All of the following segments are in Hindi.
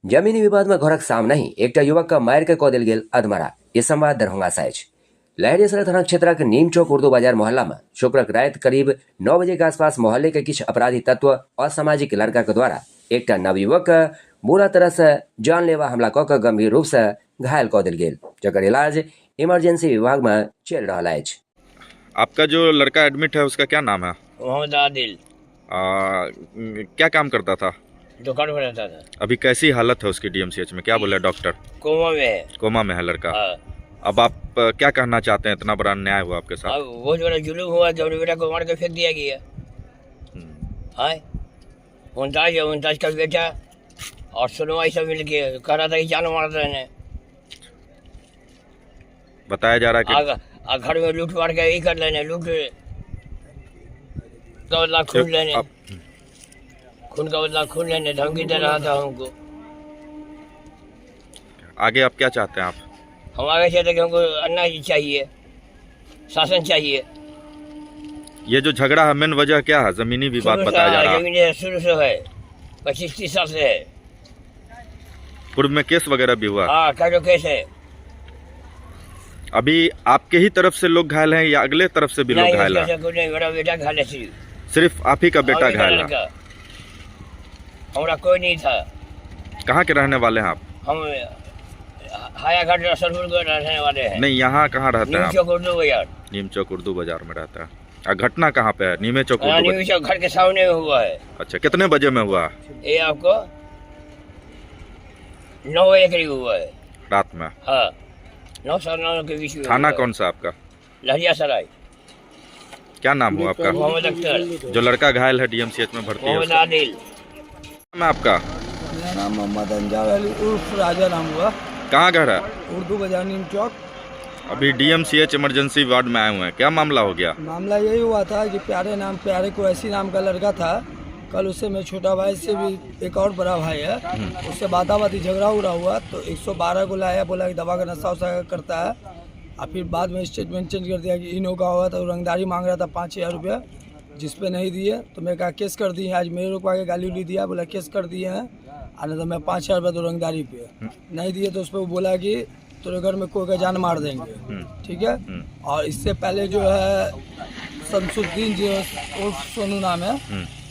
જમીની વિવાદમાં ઘોરક સામ નહીં એકટા યુવક માર के कौदिल गेल अधमरा ये संवाद दरभंगा साइज लहरियासरा थाना क्षेत्र के नीम चौक उर्दू बाजार मोहल्ला में शुक्रक रात करीब 9 बजे के आसपास मोहल्ले के कुछ अपराधी तत्व असामाजिक लड़का के द्वारा एक नवयुवक बुरा तरह से जानलेवा हमला कऽ गंभीर रूप से घायल कऽ देल गेल, जकर इलाज इमरजेंसी विभाग में चल रहा है। आपका जो लड़का एडमिट है उसका क्या नाम है? मोहम्मद आदिल। क्या काम करता था? दुकान पर रहता था। अभी कैसी हालत है उसकी डीएमसीएच में, क्या बोले डॉक्टर? कोमा में है। कोमा में है लड़का। हाँ। अब आप क्या कहना चाहते हैं, इतना बड़ा अन्याय हुआ आपके साथ? वो जो जुलूम हुआ जब बेटा को मार के फेंक दिया गया। हाँ 49 का बेटा और सुनवाई सब मिल के कह रहा था कि जान मार रहे हैं। बताया जा रहा है कि घर में लूट मार के यही कर लेने, लूट का बदला खून लेने, खून का बदला खून लेने धमकी दे रहा था हमको। आगे आप क्या चाहते हैं? आप हम आगे चाहते कि हमको अन्याय चाहिए, शासन चाहिए। ये जो झगड़ा है मेन वजह क्या है? जमीनी विवाद बताया जा रहा है। जमीन शुरू से है, 25-30 साल से है। पूर्व में केस वगैरह भी हुआ? हाँ कई केस है। अभी आपके ही तरफ से लोग घायल हैं या अगले तरफ से भी लोग घायल हैं? नहीं, मेरा बेटा घायल है। सिर्फ आप ही का बेटा घायल है? हमारा कोई नहीं था। कहाँ के रहने वाले हैं आप? हम हायाघाट रसलपुर के रहने वाले हैं। नहीं, यहाँ कहाँ रहते हैं? नीम चौक उर्दू बाजार। नीम चौक उर्दू बाजार में रहता है। घटना कहाँ पे है? नीमे चौक उर्दू नीम चौक घर के सामने हुआ है। अच्छा, कितने बजे में हुआ? ये आपको 9 बजे करीब हुआ है रात में। हाँ 9-9:30 के बीच में। थाना कौन सा आपका? लहरियासराय। क्या नाम हुआ आपका? मोहम्मद अख्तर। जो लड़का घायल है डीएमसीएच में भर्ती है? मोहम्मद आदिल। मैं आपका? मेरा नाम मोहम्मद अंजार अली उर्फ राजा नाम हुआ। कहाँ घर है? उर्दू बाजार नीम चौक। अभी डीएमसीएच इमरजेंसी वार्ड में आए हुए हैं, क्या मामला हो गया? मामला यही हुआ था कि प्यारे को ऐसी नाम का लड़का था। कल उससे मेरे छोटा भाई से भी एक और बड़ा भाई है, उससे बाताबाती झगड़ा हुआ तो 112 को लाया, बोला कि दवा का नशा वशा करता है। और फिर बाद में स्टेटमेंट चेंज कर दिया कि इनो का हुआ तो रंगदारी मांग रहा था 5000 रुपया, जिस पे नहीं दिए तो मैं कहा केस कर दिए। आज मेरे को आगे गाली उली दिया, बोला केस कर दिए हैं और तो मैं 5000 रुपया तो रंगदारी पे नहीं दिए तो उस पर बोला कि तेरे घर में कोई का जान मार देंगे। ठीक है। और इससे पहले जो है शमसुद्दीन जो उर्फ सोनू नाम है,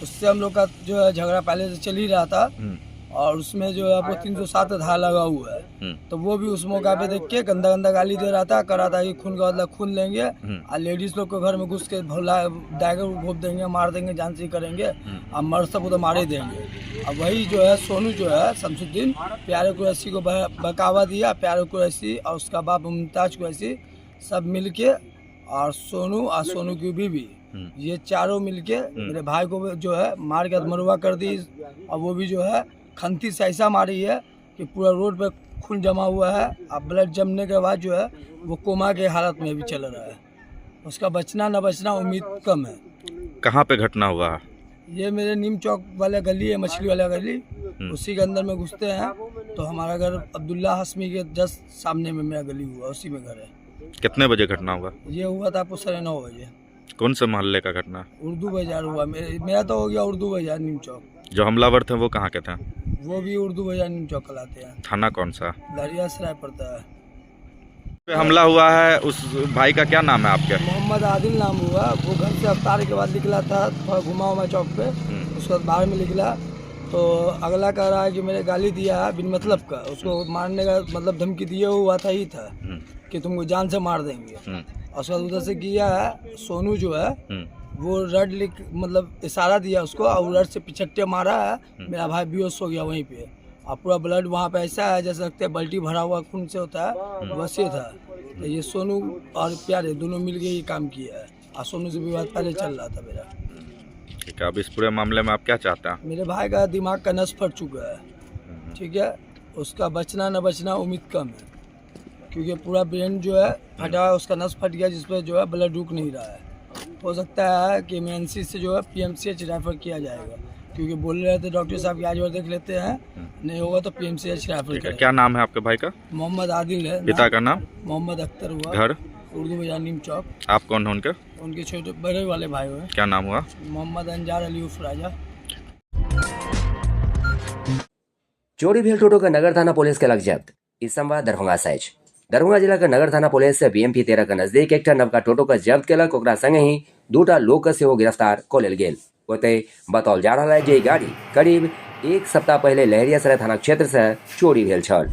उससे हम लोग का जो है झगड़ा पहले से चल ही रहा था और उसमें जो है आपको 307 धारा लगा हुआ है। तो वो भी उस मौका पे देख के गंदा गंदा गाली दे रहा था, कर रहा था कि खून का बदला खून लेंगे और लेडीज लोग को घर में घुस के भोला डैगर घोप देंगे, मार देंगे, जान से करेंगे और मर्द सब तो मारे देंगे। अब वही जो है सोनू जो है शमसुद्दीन प्यारे कुरैशी को बहकावा दिया, प्यारे कुरैशी और उसका बाप मुमताज कुरैशी सब मिल के और सोनू की बीवी ये चारों मिलके मेरे भाई को जो है मार के अधमरुआ कर दी। और वो भी जो है खंती से ऐसा मारी है कि पूरा रोड पे खून जमा हुआ है और ब्लड जमने के बाद जो है वो कोमा के हालत में भी चल रहा है। उसका बचना न बचना उम्मीद कम है। कहाँ पे घटना हुआ है? ये मेरे नीम चौक वाले गली है, मछली वाला गली, उसी के अंदर में घुसते हैं तो हमारा घर अब्दुल्ला हसमी के जस्ट सामने में मेरा गली हुआ, उसी में घर है। कितने बजे घटना हुआ? ये हुआ था आपको 9:30 बजे। कौन से मोहल्ले का घटना? उर्दू बाजार हुआ। मेरा तो हो गया उर्दू बाजार नीम चौक। जो हमलावर थे वो कहाँ के थे? वो भी उर्दू बाजार नीम चौक कहलाते हैं। थाना कौन सा? लहरियासराय पड़ता है। पे हमला हुआ है, उस भाई का क्या नाम है आपके? मोहम्मद आदिल नाम हुआ। वो घर से अफ्तार के बाद निकला था, थोड़ा घुमा हुआ चौक पे, उसके बाद बाहर में निकला तो अगला कह रहा है कि मेरे गाली दिया है बिन मतलब का, उसको मारने का मतलब धमकी दिया हुआ था ही था कि तुमको जान से मार देंगे। और उसके बाद उधर से किया है सोनू जो है वो रड लिख मतलब इशारा दिया उसको और रड से पिछट्टे मारा है। मेरा भाई बेहोश हो गया वहीं पे और पूरा ब्लड वहाँ पे ऐसा है जैसे लगता है बाल्टी भरा हुआ खून से होता है, वैसे था। तो ये सोनू और प्यारे दोनों मिल के ये काम किया है और सोनू से विवाद पहले चल रहा था मेरा। ठीक है, अब इस पूरे मामले में आप क्या चाहते हैं? मेरे भाई का दिमाग का नस फट चुका है। ठीक है, उसका बचना न बचना उम्मीद कम है क्योंकि पूरा ब्रेन जो है फटा है, उसका नस फट गया जिस पर जो है ब्लड रुक नहीं रहा है। हो सकता है कि एमएनसी से जो है पीएमसीएच रेफर किया जाएगा क्योंकि बोल रहे थे डॉक्टर साहब की आज और देख लेते हैं, नहीं होगा तो पीएमसीएच रेफर करेंगे। क्या नाम है आपके भाई का? मोहम्मद आदिल है। पिता का नाम? मोहम्मद अख्तर हुआ। घर? उर्दू बाजार नीम चौक। आप कौन हैं उनके? उनके छोटे बड़े वाले भाई हुए। क्या नाम हुआ? मोहम्मद अंजार अली उर्फ राजा। चोरी भेल टोटो का नगर थाना पुलिस के लग जब्त। इस संवाद दरभंगा साइज। दरभंगा जिला के नगर थाना पुलिस से BMP 13 के नजदीक एक नवका टोटो का जब्त केलक। ओकरा संगे ही दूटा लोग से वो गिरफ्तार को लेल गेल। ओते बताओल जा रहा है जे गाड़ी करीब एक सप्ताह पहले लहरियासराय थाना क्षेत्र से चोरी भेल छल।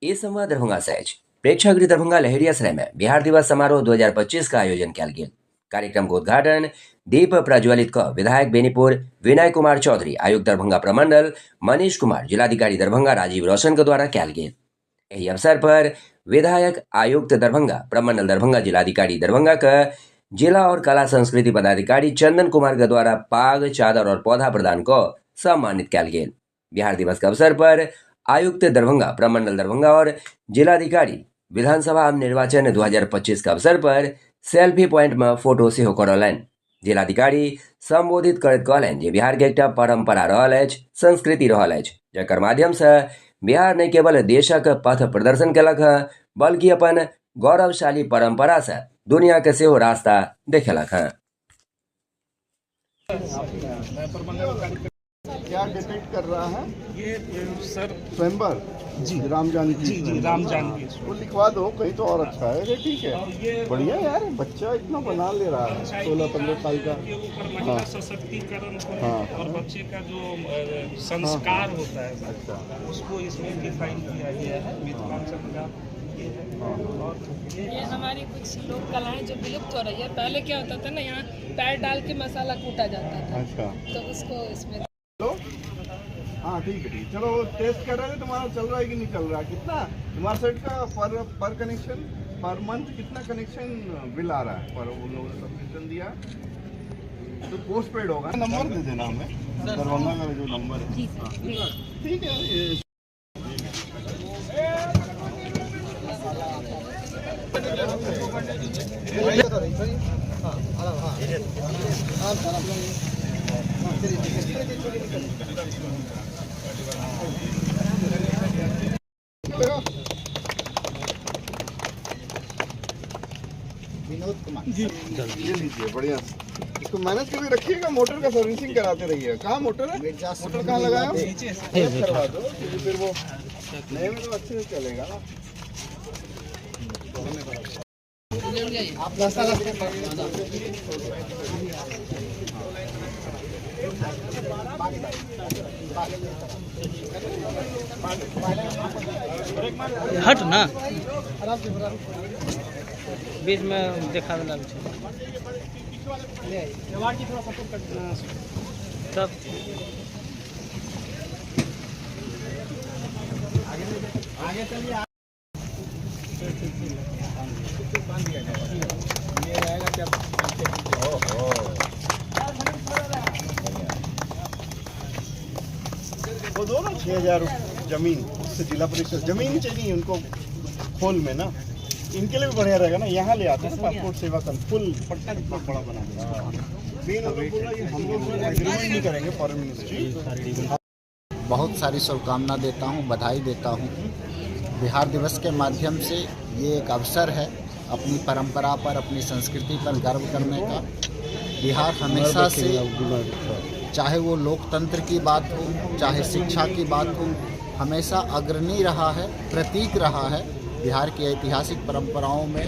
ये संवाद दरभंगा साइज। प्रेक्षागृह दरभंगा लहरियासराय में बिहार दिवस समारोह 2025 का आयोजन किया गया। कार्यक्रम का उद्घाटन दीप प्रज्वलित कर विधायक बेनीपुर विनय कुमार चौधरी, आयुक्त दरभंगा प्रमंडल मनीष कुमार, जिलाधिकारी दरभंगा राजीव रोशन के द्वारा किया गया। यही अवसर पर विधायक, आयुक्त दरभंगा प्रमंडल दरभंगा, जिलाधिकारी दरभंगा का जिला और कला संस्कृति पदाधिकारी चंदन कुमार के द्वारा पाग, चादर और पौधा प्रदान को सम्मानित किया गया। बिहार दिवस के अवसर पर आयुक्त दरभंगा प्रमंडल दरभंगा और जिलाधिकारी विधानसभा निर्वाचन 2025 के अवसर पर सेल्फी पॉइंट में फोटो से करौलन। जिलाधिकारी संबोधित करत कहलन जे बिहार के एक परंपरा रहल अछि, संस्कृति रहल अछि, जकर माध्यम से बिहार न केवल देशक पथ प्रदर्शन केलक है बल्कि अपन गौरवशाली परंपरा से दुनिया के सेहो रास्ता देखेलक है। क्या डिपेक्ट कर रहा है ये सर स्वयंवर जी राम जानकी जी राम जानकी वो लिखवा दो कहीं तो और अच्छा है। ठीक है, बढ़िया यार, बच्चा इतना बना ले रहा है 16-15 साल का। के ऊपर महिला सशक्तिकरण को हाँ। और बच्चे का जो संस्कार होता है अच्छा, उसको इसमें डिफाइन किया गया है। मिथिलांचल का ये है। और ये हमारी कुछ लोक कलाएं जो विलुप्त हो रही है। पहले क्या होता था ना, यहाँ पैर डाल के मसाला कूटा जाता था, अच्छा तो उसको इसमें चलो। हाँ ठीक है, ठीक, चलो टेस्ट कर रहे थे तुम्हारा चल रहा है कि नहीं चल रहा है। कितना तुम्हारा सेट का पर कनेक्शन पर मंथ कितना कनेक्शन बिल आ रहा है? पर उन लोगों ने सब्सक्रिप्शन दिया तो पोस्ट पेड होगा। नंबर दे देना हमें, दरभंगा का जो नंबर है। ठीक है, ये विनोद कुमार जी, ये लीजिए, बढ़िया। इसको मैनेज करके रखिएगा, मोटर का सर्विसिंग कराते रहिए। कहाँ मोटर है? मोटर कहाँ लगाया? करवा दो, क्योंकि फिर वो नए में तो अच्छे से चलेगा ना। आप हट ना बीच में देखा तब आगे चलिए। वो दो ना 6,000 जमीन, उससे जिला परिषद जमीन चाहिए उनको खोल में ना, इनके लिए भी बढ़िया रहेगा ना। यहाँ ले आते हैं ना पासपोर्ट सेवा कर फुल पट्टा कितना बड़ा बना देगा। हम लोग एग्रीमेंट नहीं करेंगे फॉरेन मिनिस्ट्री। बहुत सारी शुभकामना देता हूँ, बधाई देता हूँ। बिहार दिवस के माध्यम से ये एक अवसर है अपनी परंपरा पर, अपनी संस्कृति पर गर्व करने का। बिहार हमेशा से, चाहे वो लोकतंत्र की बात हो, चाहे शिक्षा की बात हो, हमेशा अग्रणी रहा है, प्रतीक रहा है। बिहार की ऐतिहासिक परंपराओं में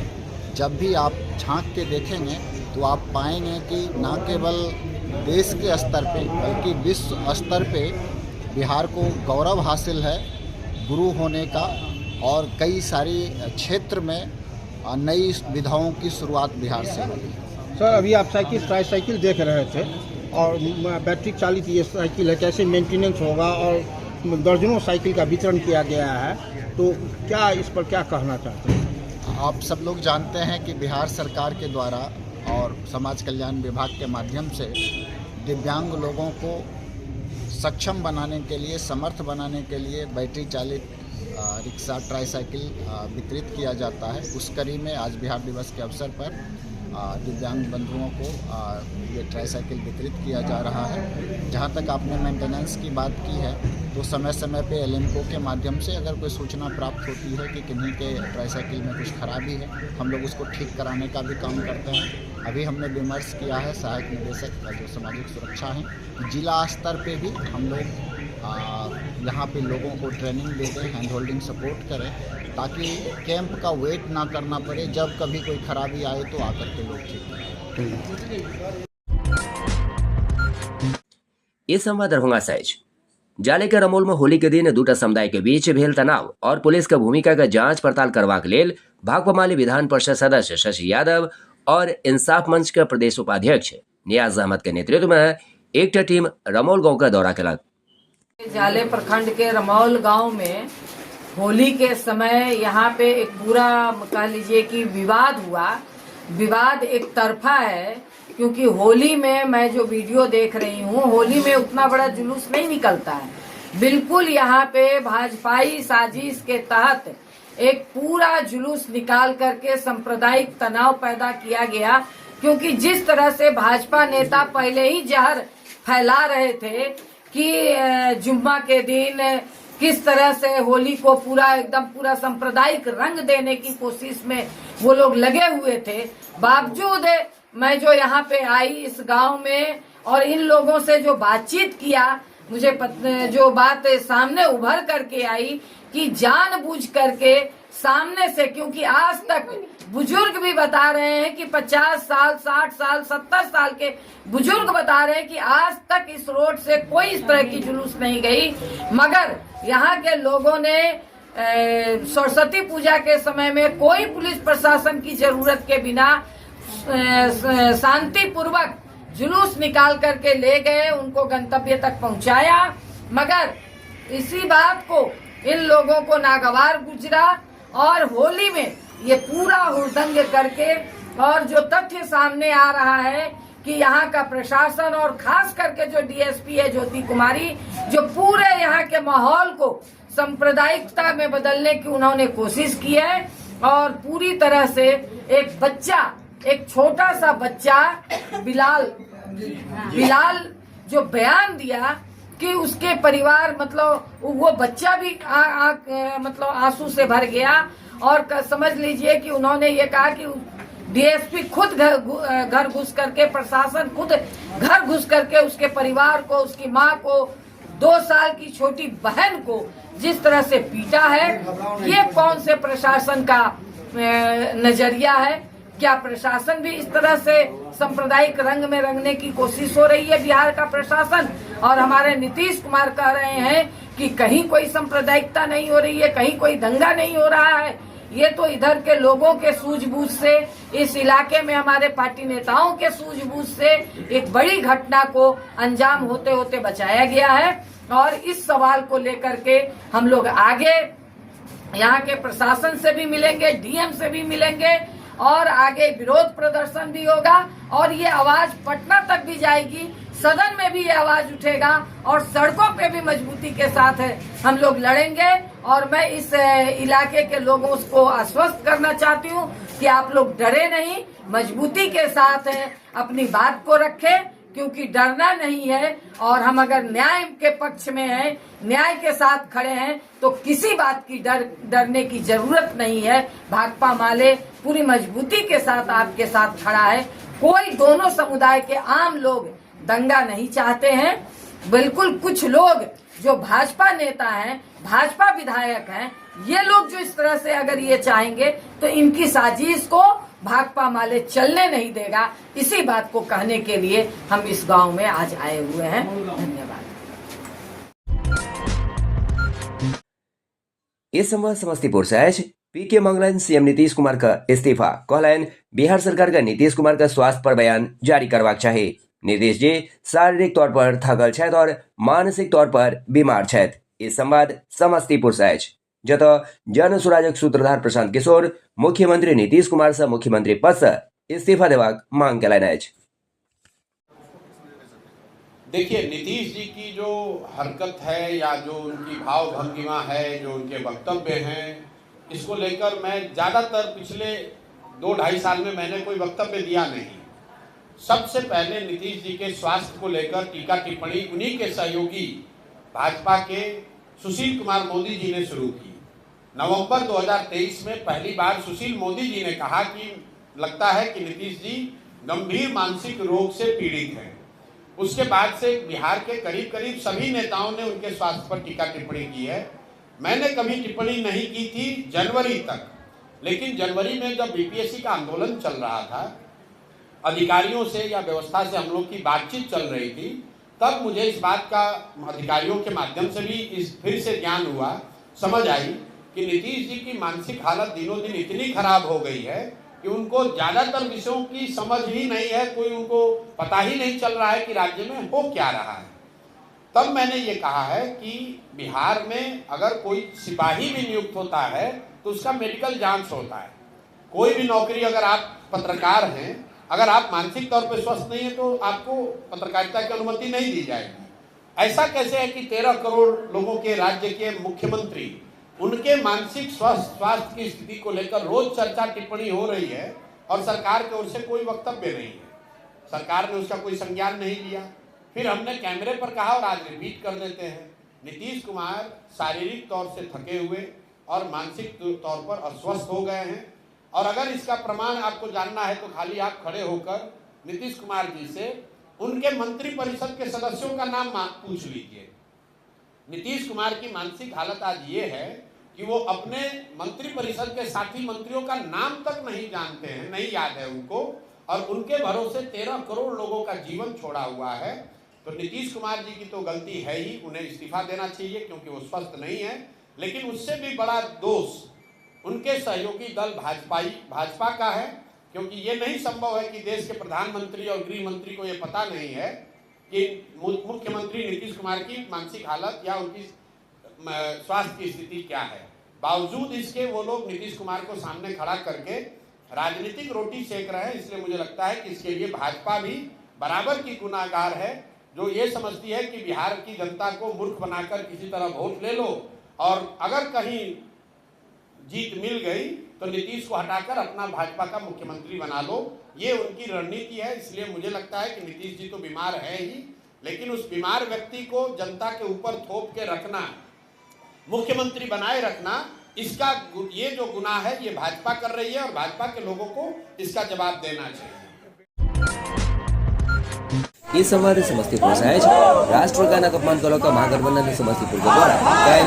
जब भी आप झांक के देखेंगे तो आप पाएंगे कि न केवल देश के स्तर पे बल्कि विश्व स्तर पे बिहार को गौरव हासिल है गुरु होने का, और कई सारी क्षेत्र में नई विधाओं की शुरुआत बिहार से हुई। सर, अभी आप साइकिल ट्राईसाइकिल देख रहे थे और बैटरी चालित ये साइकिल है, कैसे मेंटेनेंस होगा, और दर्जनों साइकिल का वितरण किया गया है, तो क्या इस पर क्या कहना चाहते हैं? आप सब लोग जानते हैं कि बिहार सरकार के द्वारा और समाज कल्याण विभाग के माध्यम से दिव्यांग लोगों को सक्षम बनाने के लिए, समर्थ बनाने के लिए बैटरी चालित रिक्शा, ट्राईसाइकिल वितरित किया जाता है। उस कड़ी में आज बिहार दिवस के अवसर पर दिव्यांग बंधुओं को ये ट्राईसाइकिल वितरित किया जा रहा है। जहाँ तक आपने मेंटेनेंस की बात की है तो समय समय पे एलएमको के माध्यम से अगर कोई सूचना प्राप्त होती है कि किन्हीं के ट्राईसाइकिल में कुछ खराबी है, हम लोग उसको ठीक कराने का भी काम करते हैं। अभी हमने विमर्श किया है सहायक निदेशक जो सामाजिक सुरक्षा हैं, जिला स्तर पे भी हम लोग यहाँ पे लोगों को ट्रेनिंग देते हैं, हैंड होल्डिंग सपोर्ट करें, ताकि कैंप का वेट ना करना पड़े, जब कभी कोई खराबी आए तो आकर के लोग ठीक करें। ये संवाद दरभंगा सहज जाले के रमोल में होली के दिन दूटा समुदाय के बीच भेल तनाव और पुलिस के भूमिका के जांच पड़ताल करवाक लेल भाकपा माले विधान परिषद सदस्य शशि यादव और इंसाफ मंच के प्रदेश उपाध्यक्ष नियाज अहमद के नेतृत्व में एक टीम रमोल गांव का दौरा कलक। जाले प्रखंड के रमौल गांव में होली के समय यहाँ पे एक पूरा कह लीजिए कि विवाद हुआ। विवाद एक तरफा है, क्योंकि होली में मैं जो वीडियो देख रही हूँ, होली में उतना बड़ा जुलूस नहीं निकलता है। बिल्कुल यहाँ पे भाजपाई साजिश के तहत एक पूरा जुलूस निकाल करके सांप्रदायिक तनाव पैदा किया गया, क्योंकि जिस तरह से भाजपा नेता पहले ही जहर फैला रहे थे कि जुम्मा के दिन किस तरह से होली को पूरा सांप्रदायिक रंग देने की कोशिश में वो लोग लगे हुए थे। बावजूद मैं जो यहाँ पे आई इस गांव में और इन लोगों से जो बातचीत किया, मुझे जो बात सामने उभर करके आई कि जानबूझ करके सामने से, क्योंकि आज तक बुजुर्ग भी बता रहे हैं कि 50 साल 60 साल 70 साल के बुजुर्ग बता रहे हैं कि आज तक इस रोड से कोई इस तरह की जुलूस नहीं गई, मगर यहाँ के लोगों ने सरस्वती पूजा के समय में कोई पुलिस प्रशासन की जरूरत के बिना शांति पूर्वक जुलूस निकाल करके ले गए, उनको गंतव्य तक पहुंचाया। मगर इसी बात को इन लोगों को नागवार गुजरा और होली में ये पूरा हुड़दंग करके, और जो तथ्य सामने आ रहा है कि यहाँ का प्रशासन और खास करके जो डीएसपी है ज्योति कुमारी, जो पूरे यहाँ के माहौल को सांप्रदायिकता में बदलने की उन्होंने कोशिश की है, और पूरी तरह से एक बच्चा, एक छोटा सा बच्चा बिलाल जो बयान दिया कि उसके परिवार, मतलब वो बच्चा भी मतलब आंसू से भर गया। और समझ लीजिए कि उन्होंने ये कहा कि डीएसपी खुद घर घुस करके, प्रशासन खुद घर घुस करके उसके परिवार को, उसकी माँ को, 2 साल की छोटी बहन को जिस तरह से पीटा है, ये कौन से प्रशासन का नजरिया है? क्या प्रशासन भी इस तरह से सांप्रदायिक रंग में रंगने की कोशिश हो रही है? बिहार का प्रशासन और हमारे नीतीश कुमार कह रहे हैं कि कहीं कोई सांप्रदायिकता नहीं हो रही है, कहीं कोई दंगा नहीं हो रहा है। ये तो इधर के लोगों के सूझबूझ से, इस इलाके में हमारे पार्टी नेताओं के सूझबूझ से एक बड़ी घटना को अंजाम होते होते बचाया गया है। और इस सवाल को लेकर के हम लोग आगे यहाँ के प्रशासन से भी मिलेंगे, डीएम से भी मिलेंगे, और आगे विरोध प्रदर्शन भी होगा, और ये आवाज पटना तक भी जाएगी, सदन में भी ये आवाज उठेगा, और सड़कों पे भी मजबूती के साथ हम लोग लड़ेंगे। और मैं इस इलाके के लोगों को आश्वस्त करना चाहती हूँ कि आप लोग डरे नहीं, मजबूती के साथ अपनी बात को रखें, क्योंकि डरना नहीं है। और हम अगर न्याय के पक्ष में हैं, न्याय के साथ खड़े हैं, तो किसी बात की डरने की जरूरत नहीं है। भाकपा माले पूरी मजबूती के साथ आपके साथ खड़ा है। कोई दोनों समुदाय के आम लोग दंगा नहीं चाहते हैं। बिल्कुल कुछ लोग जो भाजपा नेता हैं, भाजपा विधायक हैं, ये लोग जो इस तरह से अगर ये चाहेंगे तो इनकी साजिश को भाकपा माले चलने नहीं देगा। इसी बात को कहने के लिए हम इस गांव में आज आए हुए हैं। धन्यवाद। इस समय समस्तीपुर से आज पीके मंगलन सीएम नीतीश कुमार का इस्तीफा कहलन बिहार सरकार का नीतीश कुमार का स्वास्थ्य पर बयान जारी करवाक चाहिए। नीतीश जी शारीरिक तौर पर थकल छथि और मानसिक तौर पर बीमार छथि। इस संवाद समस्तीपुर से आज जत जन सुराजक सूत्रधार प्रशांत किशोर मुख्यमंत्री नीतीश कुमार से मुख्यमंत्री पद से इस्तीफा देवाक मांग कलन अछि। देखिए, नीतीश जी की जो हरकत है या जो उनकी भाव भंगिमा है, जो उनके वक्तव्य हैं, इसको लेकर मैं ज़्यादातर पिछले 2-2.5 साल में मैंने कोई वक्तव्य दिया नहीं। सबसे पहले नीतीश जी के स्वास्थ्य को लेकर टीका टिप्पणी उन्हीं के सहयोगी भाजपा के सुशील कुमार मोदी जी ने शुरू की। नवंबर 2023 में पहली बार सुशील मोदी जी ने कहा कि लगता है कि नीतीश जी गंभीर मानसिक रोग से पीड़ित हैं। उसके बाद से बिहार के करीब करीब सभी नेताओं ने उनके स्वास्थ्य पर टीका टिप्पणी की है। मैंने कभी टिप्पणी नहीं की थी जनवरी तक, लेकिन जनवरी में जब बीपीएससी का आंदोलन चल रहा था, अधिकारियों से या व्यवस्था से हम लोग की बातचीत चल रही थी, तब मुझे इस बात का अधिकारियों के माध्यम से भी फिर से ज्ञान हुआ, समझ आई कि नीतीश जी की मानसिक हालत दिनों दिन इतनी खराब हो गई है कि उनको ज्यादातर विषयों की समझ ही नहीं है, कोई उनको पता ही नहीं चल रहा है कि राज्य में हो क्या रहा है। तब मैंने ये कहा है कि बिहार में अगर कोई सिपाही भी नियुक्त होता है तो उसका मेडिकल जांच होता है। कोई भी नौकरी, अगर आप पत्रकार हैं, अगर आप मानसिक तौर पर स्वस्थ नहीं है तो आपको पत्रकारिता की अनुमति नहीं दी जाएगी। ऐसा कैसे है कि 13 करोड़ लोगों के राज्य के मुख्यमंत्री, उनके मानसिक स्वास्थ्य की स्थिति को लेकर रोज चर्चा टिप्पणी हो रही है और सरकार की ओर से कोई वक्तव्य नहीं है, सरकार ने उसका कोई संज्ञान नहीं लिया। फिर हमने कैमरे पर कहा और आज रिपीट कर देते हैं, नीतीश कुमार शारीरिक तौर से थके हुए और मानसिक तौर पर अस्वस्थ हो गए हैं। और अगर इसका प्रमाण आपको जानना है तो खाली आप खड़े होकर नीतीश कुमार जी से उनके मंत्री परिषद के सदस्यों का नाम पूछ लीजिए। नीतीश कुमार की मानसिक हालत आज ये है कि वो अपने मंत्री परिषद के साथी मंत्रियों का नाम तक नहीं जानते हैं, नहीं याद है उनको, और उनके भरोसे 13 करोड़ लोगों का जीवन छोड़ा हुआ है। तो नीतीश कुमार जी की तो गलती है ही, उन्हें इस्तीफा देना चाहिए क्योंकि वो स्वस्थ नहीं है। लेकिन उससे भी बड़ा दोष उनके सहयोगी दल भाजपा का है, क्योंकि ये नहीं संभव है कि देश के प्रधानमंत्री और गृह मंत्री को ये पता नहीं है कि मुख्यमंत्री नीतीश कुमार की मानसिक हालत या उनकी स्वास्थ्य की स्थिति क्या है। बावजूद इसके वो लोग नीतीश कुमार को सामने खड़ा करके राजनीतिक रोटी सेक रहे हैं। इसलिए मुझे लगता है कि इसके लिए भाजपा भी बराबर की गुनाहगार है, जो ये समझती है कि बिहार की जनता को मूर्ख बनाकर किसी तरह वोट ले लो और अगर कहीं जीत मिल गई तो नीतीश को हटाकर अपना भाजपा का मुख्यमंत्री बना लो। ये उनकी रणनीति है। इसलिए मुझे लगता है कि नीतीश जी तो बीमार है ही, लेकिन उस बीमार व्यक्ति को जनता के ऊपर थोप के रखना, मुख्यमंत्री बनाए रखना, इसका ये जो गुनाह है ये भाजपा कर रही है और भाजपा के लोगों को इसका जवाब देना चाहिए। इस संवाद समस्तीपुर से राष्ट्रगान अपमान करो का महागठबंधन समस्तीपुर के द्वारा कल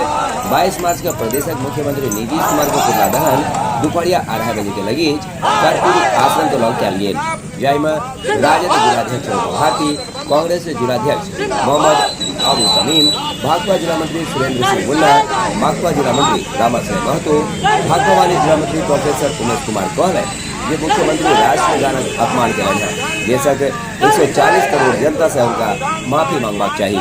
22 मार्च का प्रदेशक मुख्यमंत्री नीतीश कुमार को पुतला दहन दोपहरिया 2:30 बजे के लगी कर्पूरी आसन तो लॉक किया लिए जयमा राजद जिलाध्यक्ष भारती, कांग्रेस जिलाध्यक्ष मोहम्मद अबू तमीम, भाजपा जिला मंत्री सुरेंद्र सिंह मुल्ला, भाजपा जिला मंत्री रामाश्रय महतो, भाजपा वाले जिला मंत्री प्रोफेसर उमेश कुमार कहले ये मुख्यमंत्री राष्ट्रगान अपमान के है। बेशक 140 करोड़ जनता से उनका माफी मांगना चाहिए।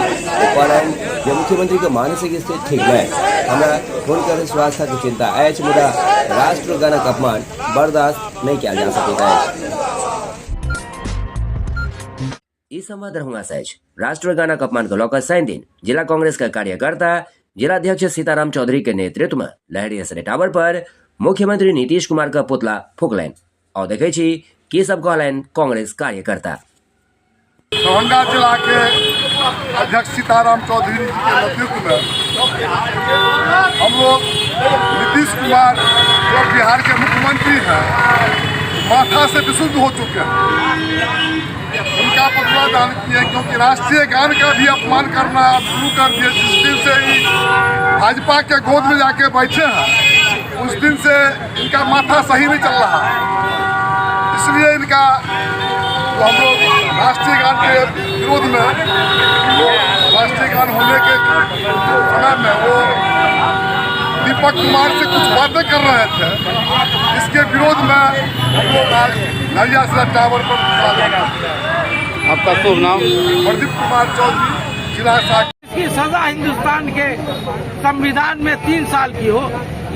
ये मुख्यमंत्री के मानसिक स्थिति ठीक है, हमारा हुनकर स्वास्थ्य की चिंता है, मुदा राष्ट्रगान अपमान बर्दाश्त नहीं किया जा सकता है। इस संवाद रहूंगा सहज राष्ट्रगान अपमान को लेकर 3 दिन जिला कांग्रेस का कार्यकर्ता जिलाध्यक्ष सीताराम चौधरी के नेतृत्व में लहरी असरे टावर पर मुख्यमंत्री नीतीश कुमार का पुतला फूकलैन और देखे की सब कहलैन कांग्रेस कार्यकर्ता। दरभंगा जिला के अध्यक्ष सीताराम चौधरी जी के नेतृत्व में हम लोग नीतीश कुमार जो बिहार के मुख्यमंत्री हैं माथा से विशुद्ध हो चुके हैं, उनका पुतला दान किए, क्योंकि राष्ट्रीय गान का भी अपमान करना शुरू कर दिए। जिस दिन से ही भाजपा के गोद में जाके बैठे हैं उस दिन से इनका माथा सही नहीं चल रहा, इसलिए इनका तो हम लोग राष्ट्रीय गान के विरोध में, राष्ट्रीय गान होने के समय में वो दीपक कुमार से कुछ बातें कर रहे थे, इसके विरोध में हम लोग आज नरिया सर टावर पर। आपका शुभ नाम? प्रदीप कुमार चौधरी, जिला इसकी सजा हिंदुस्तान के संविधान में 3 साल की हो,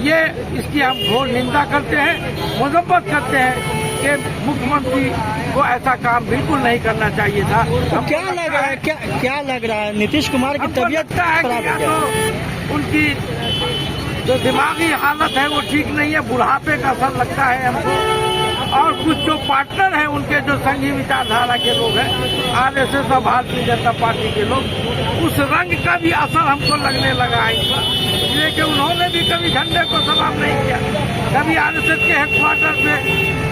ये इसकी हम घोर निंदा करते हैं, मजम्मत करते हैं कि मुख्यमंत्री को ऐसा काम बिल्कुल नहीं करना चाहिए था। अब क्या लग रहा है, क्या लग रहा है नीतीश कुमार की तबीयत खराब है? तो उनकी जो दिमागी हालत है वो ठीक नहीं है, बुढ़ापे का असर लगता है हमको, और कुछ जो पार्टनर हैं उनके जो संघी विचारधारा के लोग हैं, आरएसएस और भारतीय जनता पार्टी के लोग, उस रंग का भी असर हमको लगने लगा है इस बार। इसलिए कि उन्होंने भी कभी झंडे को सलाम नहीं किया, कभी आरएसएस के हेडक्वार्टर से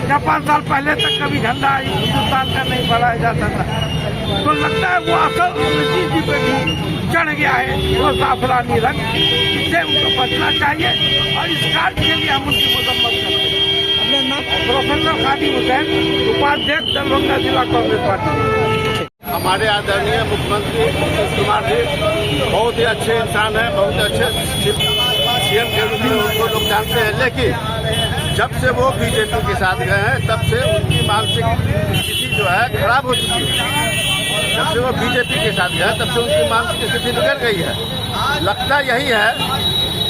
या 5 साल पहले तक कभी झंडा हिंदुस्तान का नहीं फहराया जाता था। तो लगता है वो असर नीतीश जी पे भी चढ़ गया है, वो साफरानी रंग, इससे उनको बचना चाहिए और इस कार्य के लिए हम उनकी मजम्मत करते हैं। प्रोफेसर खादी हुसैन, उपाध्यक्ष दरभंगा जिला कांग्रेस पार्टी। हमारे आदरणीय मुख्यमंत्री नीतीश कुमार जी बहुत ही अच्छे इंसान हैं, बहुत अच्छे सीएम के रूप में उनको लोग जानते हैं, लेकिन जब से वो बीजेपी के साथ गए हैं तब से उनकी मानसिक स्थिति जो है खराब हो चुकी है। जब से वो बीजेपी के साथ गए तब से उनकी मानसिक स्थिति बिगड़ गई है। लगता यही है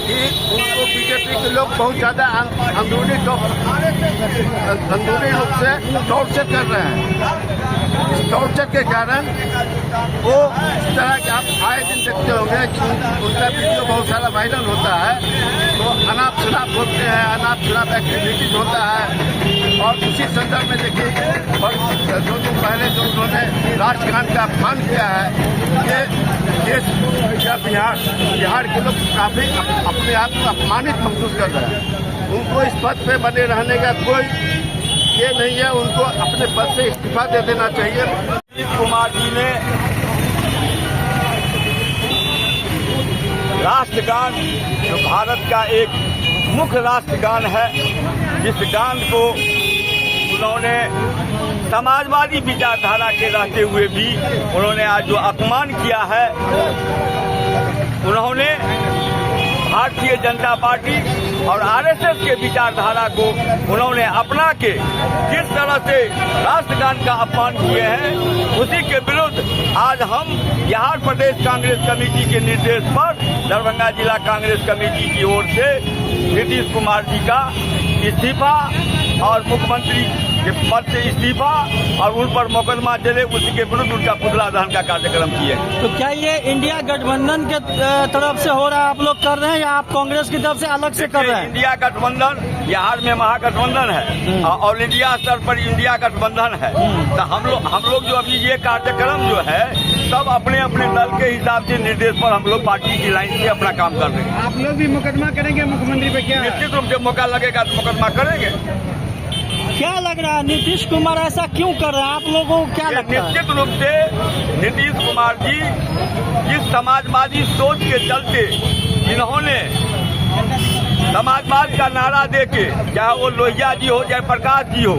कि उनको बीजेपी के लोग बहुत ज़्यादा अंदरूनी रूप से टॉर्चर कर रहे हैं। इस टॉर्चर के कारण वो इस तरह के आप आए दिन देखते होंगे कि उनका वीडियो बहुत सारा वायरल होता है, तो अनाप शनाप बोलते हैं, अनाप शनाप एक्टिविटीज होता है। और उसी संदर्भ में देखिए 2 दिन पहले जो उन्होंने राष्ट्रगान का अपमान किया है, ये देश या बिहार के लोग काफ़ी अपने आप को अपमानित महसूस कर रहे हैं। उनको इस पद पे बने रहने का कोई ये नहीं है, उनको अपने पद से इस्तीफा दे देना चाहिए। नीतीश कुमार जी ने राष्ट्रगान, जो भारत का एक मुख्य राष्ट्रगान है, जिस गान को उन्होंने समाजवादी विचारधारा के रहते हुए भी उन्होंने आज जो अपमान किया है, उन्होंने भारतीय जनता पार्टी और आरएसएस के विचारधारा को उन्होंने अपना के जिस तरह से राष्ट्रगान का अपमान किए हैं, उसी के विरुद्ध आज हम बिहार प्रदेश कांग्रेस कमेटी के निर्देश पर दरभंगा जिला कांग्रेस कमेटी की ओर से नीतीश कुमार जी का इस्तीफा और मुख्यमंत्री के पद से इस्तीफा और उन पर मुकदमा चले, उसी के विरुद्ध उनका पुतला दहन का कार्यक्रम किए। तो क्या ये इंडिया गठबंधन के तरफ से हो रहा है, आप लोग कर रहे हैं, या आप कांग्रेस की तरफ से अलग से कर रहे हैं? इंडिया गठबंधन बिहार में महागठबंधन है और ऑल इंडिया स्तर पर इंडिया गठबंधन है। तो हम लोग जो अभी ये कार्यक्रम जो है सब अपने अपने दल के हिसाब से निर्देश पर हम लोग पार्टी की लाइन से अपना काम कर रहे हैं। आप लोग भी मुकदमा करेंगे मुख्यमंत्री पे? क्या निश्चित रूप से मौका लगेगा तो मुकदमा करेंगे। क्या लग रहा है नीतीश कुमार ऐसा क्यों कर रहे हैं, आप लोगों को क्या लगता है? निश्चित रूप से नीतीश कुमार जी जिस समाजवादी सोच के चलते इन्होंने समाजवाद का नारा देके, चाहे वो लोहिया जी हो चाहे प्रकाश जी हो,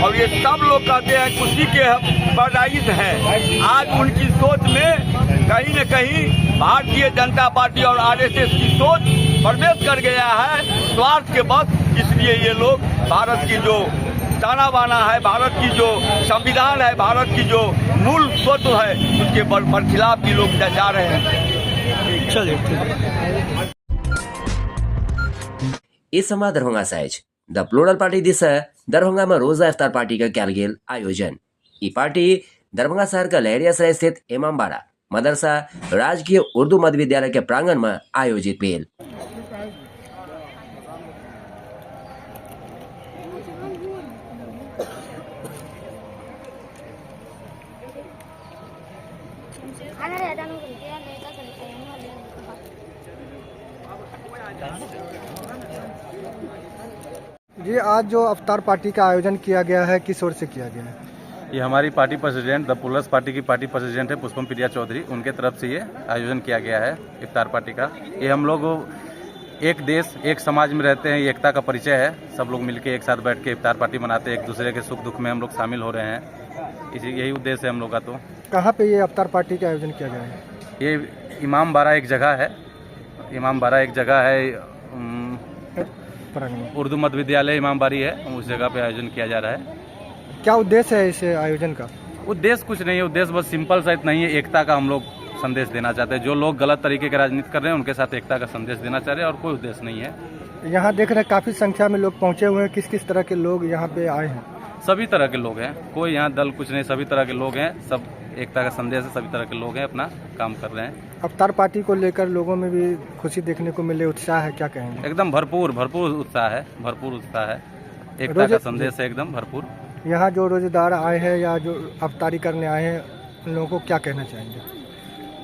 और ये सब लोग कहते हैं उसी के पैदाइश हैं। आज उनकी सोच में कहीं न कहीं भारतीय जनता पार्टी और आरएसएस की सोच प्रवेश कर गया है, स्वार्थ के बस। इसलिए ये लोग भारत की जो ताना बाना है, भारत की जो संविधान है, भारत की जो मूल तत्व है, उसके खिलाफ भी लोग जा रहे हैं। चलिए, इस समय Darbhanga size the plural party this Darbhanga में रोजा इफ्तार पार्टी का किया गेल आयोजन। ये पार्टी दरभंगा शहर का लहरियासराय स्थित इमामबाड़ा मदरसा राजकीय उर्दू मध्य विद्यालय के प्रांगण में आयोजित भेल। जी, आज जो अफ्तार पार्टी का आयोजन किया गया है, किस ओर से किया गया है? ये हमारी पार्टी प्रेसिडेंट द पुलस पार्टी की पार्टी प्रेसिडेंट है पुष्पम प्रिया चौधरी, उनके तरफ से ये आयोजन किया गया है इफ्तार पार्टी का। ये हम लोग एक देश एक समाज में रहते हैं, ये एकता का परिचय है। सब लोग मिलकर एक साथ बैठ के इफ्तार पार्टी मनाते हैं, एक दूसरे के सुख दुख में हम लोग शामिल हो रहे हैं। यही उद्देश्य है हम लोग का। तो कहाँ पे ये अफ्तार पार्टी का आयोजन किया गया है? ये इमामबाड़ा एक जगह है, इमामबाड़ा एक जगह है, उर्दू मध्य विद्यालय इमामबाड़ी है, उस जगह पे आयोजन किया जा रहा है। क्या उद्देश्य है इस आयोजन का? उद्देश्य कुछ नहीं है, उद्देश्य बस सिंपल सा इतना ही है, एकता का हम लोग संदेश देना चाहते हैं। जो लोग गलत तरीके के राजनीति कर रहे हैं उनके साथ एकता का संदेश देना चाह रहे हैं, और कोई उद्देश्य नहीं है। यहाँ देख रहे हैं काफी संख्या में लोग पहुँचे हुए हैं, किस किस तरह के लोग यहाँ पे आए हैं? सभी तरह के लोग हैं, कोई यहाँ दल कुछ नहीं, सभी तरह के लोग हैं, सब एकता का संदेश है, सभी तरह के लोग हैं, अपना काम कर रहे हैं। अफ्तार पार्टी को लेकर लोगों में भी खुशी देखने को मिले, उत्साह है, क्या कहेंगे? एकदम भरपूर उत्साह है, भरपूर उत्साह है। एकता का संदेश है एकदम भरपूर। यहाँ जो रोजेदार आए हैं या जो अफ्तारी करने आए हैं उन लोगों को क्या कहना चाहेंगे?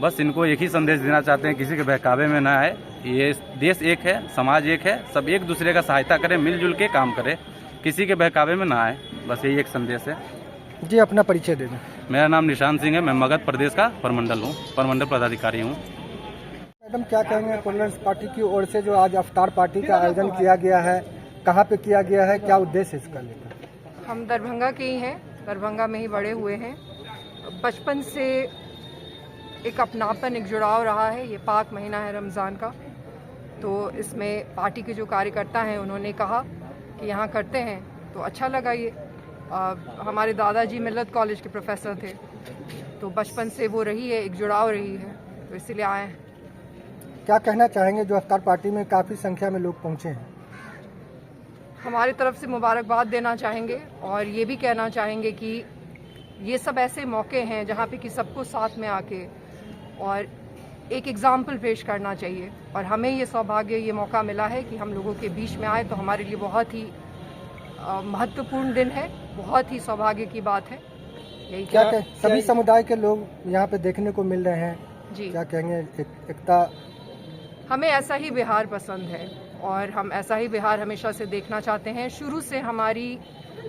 बस इनको एक ही संदेश देना चाहते हैं, किसी के बहकावे में ना आए। ये देश एक है, समाज एक है, सब एक दूसरे का सहायता करें, मिलजुल के काम करें, किसी के बहकावे में ना आए। बस यही एक संदेश है जी। अपना परिचय दे दें। मेरा नाम निशांत सिंह है, मैं मगध प्रदेश का परमंडल पदाधिकारी हूँ। मैडम क्या कहेंगे, पीपल्स पार्टी की ओर से जो आज अफ्तार पार्टी का आयोजन किया गया है, कहाँ पे किया गया है, क्या उद्देश्य है इसका लेकर? हम दरभंगा के ही हैं, दरभंगा में ही बड़े हुए हैं। बचपन से एक अपनापन, एक जुड़ाव रहा है। ये पाक महीना है रमज़ान का, तो इसमें पार्टी के जो कार्यकर्ता हैं उन्होंने कहा कि यहाँ करते हैं तो अच्छा लगा। ये हमारे दादाजी मिल्लत कॉलेज के प्रोफेसर थे, तो बचपन से वो रही है, एक जुड़ाव रही है, तो इसीलिए आए हैं। क्या कहना चाहेंगे, जो अफ्तार पार्टी में काफ़ी संख्या में लोग पहुँचे हैं? हमारी तरफ से मुबारकबाद देना चाहेंगे और ये भी कहना चाहेंगे कि ये सब ऐसे मौके हैं जहाँ पे कि सबको साथ में आके और एक एग्जाम्पल पेश करना चाहिए। और हमें ये सौभाग्य, ये मौका मिला है कि हम लोगों के बीच में आए, तो हमारे लिए बहुत ही महत्वपूर्ण दिन है, बहुत ही सौभाग्य की बात है। यही क्या सभी समुदाय के लोग यहाँ पे देखने को मिल रहे हैं जी। क्या कहेंगे, एकता? हमें ऐसा ही बिहार पसंद है और हम ऐसा ही बिहार हमेशा से देखना चाहते हैं। शुरू से हमारी,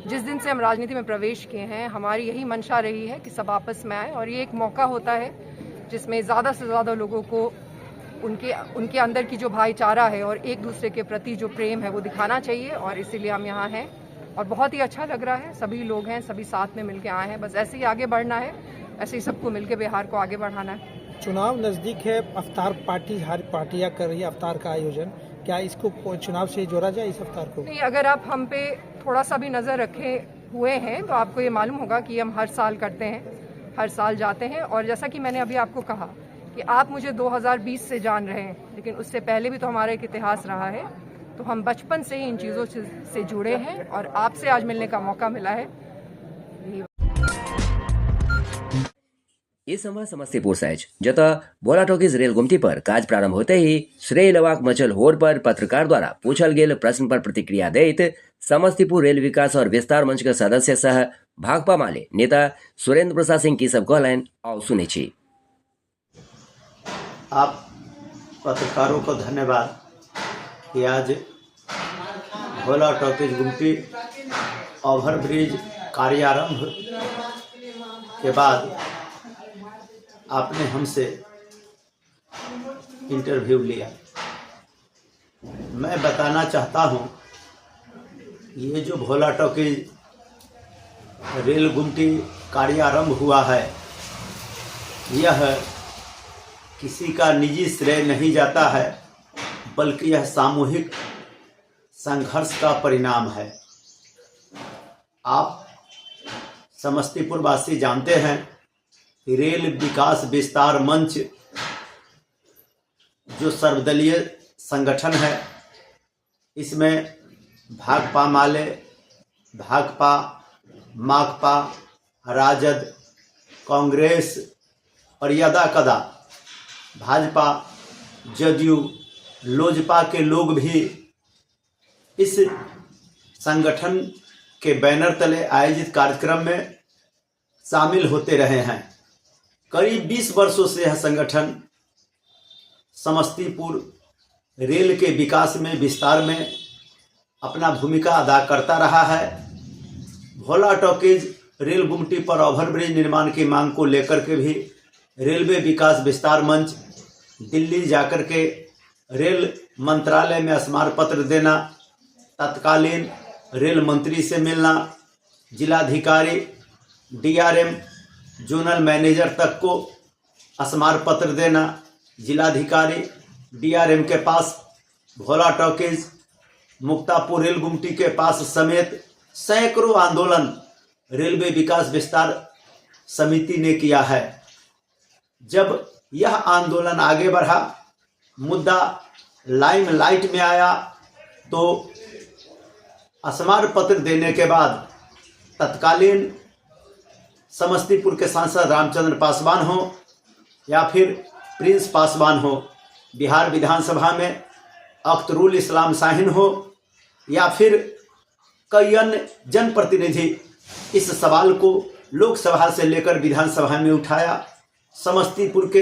जिस दिन से हम राजनीति में प्रवेश किए हैं, हमारी यही मंशा रही है कि सब आपस में आए, और ये एक मौका होता है जिसमें ज़्यादा से ज़्यादा लोगों को उनके अंदर की जो भाईचारा है और एक दूसरे के प्रति जो प्रेम है वो दिखाना चाहिए, और इसीलिए हम यहाँ हैं और बहुत ही अच्छा लग रहा है। सभी लोग हैं, सभी साथ में मिलके आए हैं, बस ऐसे ही आगे बढ़ना है, ऐसे ही सबको मिलके बिहार को आगे बढ़ाना है। चुनाव नज़दीक है, अफ्तार पार्टी, हर पार्टियां कर रही है अफ्तार का आयोजन, क्या इसको चुनाव से जोड़ा जाए इस अफ्तार को? नहीं, अगर आप हम पे थोड़ा सा भी नज़र रखे हुए हैं तो आपको ये मालूम होगा कि हम हर साल करते हैं, हर साल जाते हैं। और जैसा कि मैंने अभी आपको कहा कि आप मुझे 2020 से जान रहे हैं, लेकिन उससे पहले भी तो हमारा एक इतिहास रहा है, तो हम बचपन से ही इन चीज़ों से जुड़े हैं और आपसे आज मिलने का मौका मिला है। ये संवाद समस्तीपुर से जता भोला टॉकीज रेल गुमटी पर काज प्रारंभ होते ही श्रेय लवाक मचल होर पर पत्रकार द्वारा पूछल गेल प्रश्न पर प्रतिक्रिया देत समस्तीपुर रेल विकास और विस्तार मंच के सदस्य सह भाकपा माले नेता सुरेंद्र प्रसाद सिंह की सब कहलन आओ सुनी छी। आप पत्रकारों को धन्यवाद कि आज भोला टॉकीज गुमटी ओवरब्रिज कार्यारंभ के बाद आपने हमसे इंटरव्यू लिया। मैं बताना चाहता हूं, ये जो भोला टॉकीज रेल गुमटी कार्यारंभ हुआ है, यह किसी का निजी श्रेय नहीं जाता है, बल्कि यह सामूहिक संघर्ष का परिणाम है। आप समस्तीपुर वासी जानते हैं कि रेल विकास विस्तार मंच जो सर्वदलीय संगठन है, इसमें भाकपा माले, भाकपा, माकपा, राजद, कांग्रेस और यदा कदा भाजपा, जदयू, लोजपा के लोग भी इस संगठन के बैनर तले आयोजित कार्यक्रम में शामिल होते रहे हैं। करीब 20 वर्षों से यह संगठन समस्तीपुर रेल के विकास में, विस्तार में अपना भूमिका अदा करता रहा है। भोला टॉकीज रेल गुमटी पर ओवरब्रिज निर्माण की मांग को लेकर के भी रेलवे विकास विस्तार मंच दिल्ली जाकर के रेल मंत्रालय में स्मारक पत्र देना, तत्कालीन रेल मंत्री से मिलना, जिलाधिकारी, डीआरएम, जोनल मैनेजर तक को स्मारक पत्र देना, जिलाधिकारी डीआरएम के पास, भोला टॉकीज, मुक्तापुर रेल गुमटी के पास समेत सैकड़ों आंदोलन रेलवे विकास विस्तार समिति ने किया है। जब यह आंदोलन आगे बढ़ा, मुद्दा लाइमलाइट में आया, तो स्मारक पत्र देने के बाद तत्कालीन समस्तीपुर के सांसद रामचंद्र पासवान हो या फिर प्रिंस पासवान हो, बिहार विधानसभा में अख्तरुल इस्लाम शाहीन हो या फिर कई अन्य जनप्रतिनिधि इस सवाल को लोकसभा से लेकर विधानसभा में उठाया। समस्तीपुर के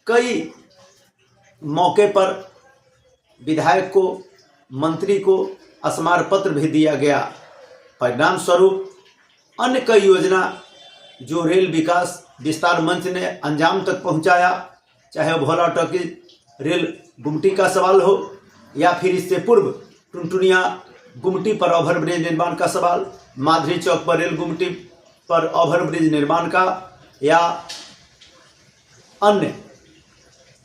कई मौके पर विधायक को, मंत्री को स्मारक पत्र भी दिया गया। परिणाम स्वरूप अन्य कई योजना जो रेल विकास विस्तार मंच ने अंजाम तक पहुंचाया, चाहे वो भोला टॉकीज रेल गुमटी का सवाल हो या फिर इससे पूर्व टुनटुनिया गुमटी पर ओवरब्रिज निर्माण का सवाल, माधरी चौक पर रेल गुमटी पर ओवरब्रिज निर्माण का, या अन्य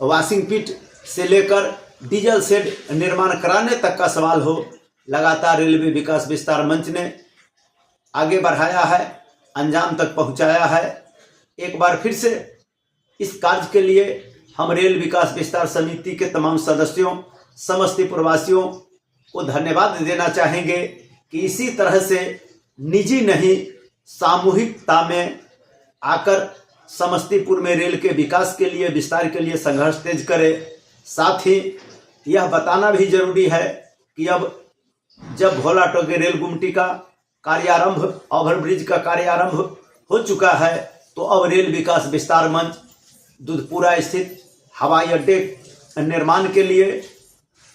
वॉशिंग पिट से लेकर डीजल शेड निर्माण कराने तक का सवाल हो, लगातार रेलवे विकास विस्तार मंच ने आगे बढ़ाया है, अंजाम तक पहुंचाया है। एक बार फिर से इस कार्य के लिए हम रेल विकास विस्तार समिति के तमाम सदस्यों, समस्तीपुर वासियों को धन्यवाद देना चाहेंगे कि इसी तरह से निजी नहीं, सामूहिकता में आकर समस्तीपुर में रेल के विकास के लिए, विस्तार के लिए संघर्ष तेज करे। साथ ही यह बताना भी जरूरी है कि अब जब भोला टोके रेल गुमटी का कार्यारंभ, ओवरब्रिज का कार्यारंभ हो चुका है, तो अब रेल विकास विस्तार मंच दूधपुरा स्थित हवाई अड्डे निर्माण के लिए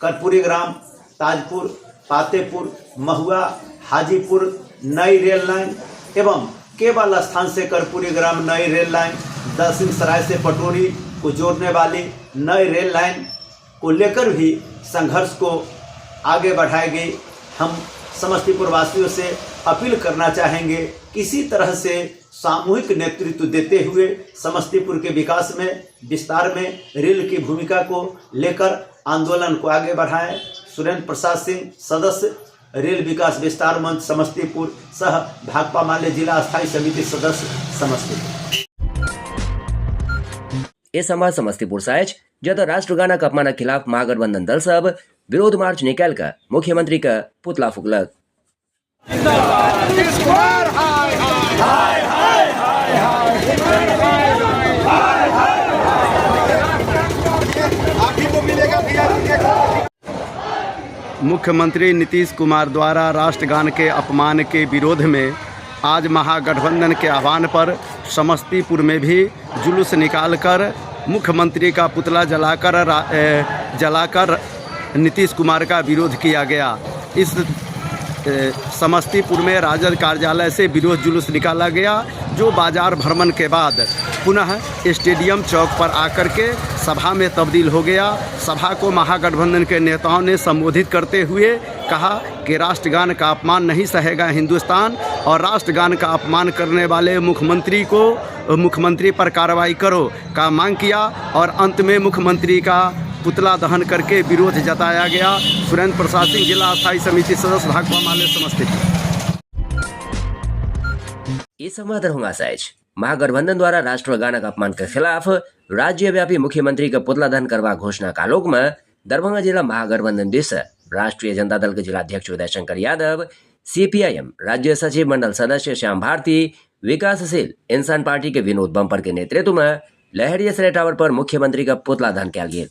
कर्पूरी ग्राम, ताजपुर, पातेपुर, महुआ, हाजीपुर नई रेल लाइन एवं केवल स्थान से कर्पूरी ग्राम नई रेल लाइन, दलसिंह सराय से पटोरी को जोड़ने वाली नई रेल लाइन को लेकर भी संघर्ष को आगे बढ़ाएगी। हम समस्तीपुर वासियों से अपील करना चाहेंगे, किसी तरह से सामूहिक नेतृत्व देते हुए समस्तीपुर के विकास में, विस्तार में रेल की भूमिका को लेकर आंदोलन को आगे बढ़ाएं। सुरेंद्र प्रसाद सिंह, सदस्य रेल विकास विस्तार मंच समस्तीपुर, सह भाकपा माले जिला स्थायी समिति सदस्य समस्तीपुर। इस संवाद समस्तीपुर साइज जत राष्ट्रगाना का अपमान खिलाफ महागठबंधन दल सब विरोध मार्च निकाल कर मुख्यमंत्री का पुतला फूकलक। मुख्यमंत्री नीतीश कुमार द्वारा राष्ट्रगान के अपमान के विरोध में आज महागठबंधन के आह्वान पर समस्तीपुर में भी जुलूस निकालकर मुख्यमंत्री का पुतला जलाकर नीतीश कुमार का विरोध किया गया। इस समस्तीपुर में राजद कार्यालय से विरोध जुलूस निकाला गया, जो बाजार भ्रमण के बाद पुनः स्टेडियम चौक पर आकर के सभा में तब्दील हो गया। सभा को महागठबंधन के नेताओं ने संबोधित करते हुए कहा कि राष्ट्रगान का अपमान नहीं सहेगा हिंदुस्तान, और राष्ट्रगान का अपमान करने वाले मुख्यमंत्री पर कार्रवाई करो का मांग किया, और अंत में मुख्यमंत्री का पुतला दहन करके विरोध जताया गया। सुरेंद्र प्रसाद सिंह, जिला स्थायी समिति सदस्य, भाकपा माले, समस्तीपुर। इस संवाद होगा साइज महागठबंधन द्वारा राष्ट्रगान का अपमान के खिलाफ राज्यव्यापी मुख्यमंत्री का पुतला दहन करवा घोषणा का आलोक में दरभंगा जिला महागठबंधन देश राष्ट्रीय जनता दल के जिलाध्यक्ष उदय शंकर यादव, CPIM राज्य सचिव मंडल सदस्य श्याम भारती, विकासशील इंसान पार्टी के विनोद बम्पर के नेतृत्व में लहरिया टावर पर मुख्यमंत्री का पुतला दहन किया गया।